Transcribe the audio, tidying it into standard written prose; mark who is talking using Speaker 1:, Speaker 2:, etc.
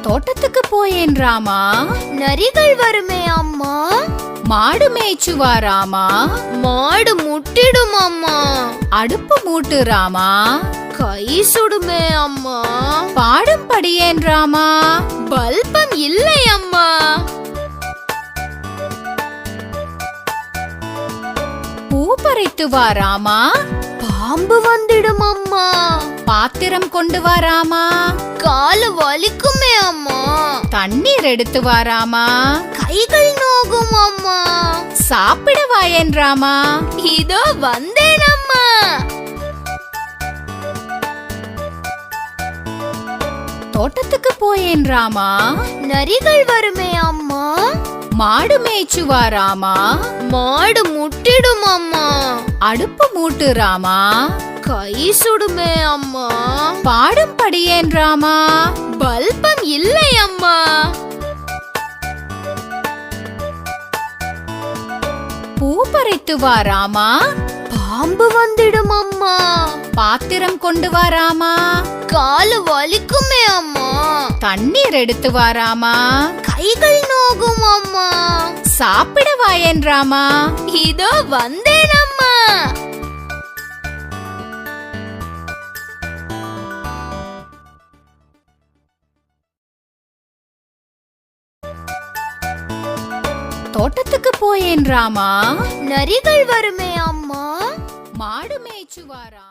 Speaker 1: தோட்டத்துக்கு போயேன் ராமா.
Speaker 2: நரிகள் வருமே அம்மா.
Speaker 1: மாடு மேய்ச்சுவா ராமா.
Speaker 2: மாடு முட்டிடும் அம்மா.
Speaker 1: அடுப்பு மூட்டு ராமா.
Speaker 2: கை சுடுமே அம்மா.
Speaker 1: பாடம் படியேன் ராமா.
Speaker 2: பல்பம் இல்லை அம்மா.
Speaker 1: பூ பறித்து வா ராமா.
Speaker 2: பாம்பு வந்துடும் அம்மா.
Speaker 1: பாத்திரம் கொண்டு வா ராமா.
Speaker 2: காலு வலிக்குமே அம்மா.
Speaker 1: தண்ணீர் எடுத்து வா ராமா.
Speaker 2: கைகள் நோகும் அம்மா.
Speaker 1: சாப்பிட வாயேன் ராமா.
Speaker 2: இதோ வந்தேன் அம்மா.
Speaker 1: தோட்டத்துக்கு போயேன் ராமா.
Speaker 2: நரிகள் வருமே அம்மா.
Speaker 1: மாடு மேய்ச்சுவா ராமா.
Speaker 2: மாடு முட்டிடும் அம்மா.
Speaker 1: அடுப்பு மூட்டு ராமா.
Speaker 2: கை சுடுமே அம்மா.
Speaker 1: பாடம் படியேன் ராமா.
Speaker 2: பல்பம் இல்லை அம்மா.
Speaker 1: பூ பறித்து வா ராமா.
Speaker 2: பாம்பு வந்துடும் அம்மா.
Speaker 1: பாத்திரம் கொண்டு வா ராமா.
Speaker 2: காலு வலிக்குமே அம்மா.
Speaker 1: தண்ணீர் எடுத்து வா ராமா.
Speaker 2: கைகள் நோகும் அம்மா.
Speaker 1: சாப்பிட வாயேன் ராமா.
Speaker 2: இதோ வந்தேன் அம்மா.
Speaker 1: தோட்டத்துக்கு போயேன் ராமா.
Speaker 2: நரிகள் வருமே அம்மா.
Speaker 1: மாடு மேய்ச்சுவா ராமா.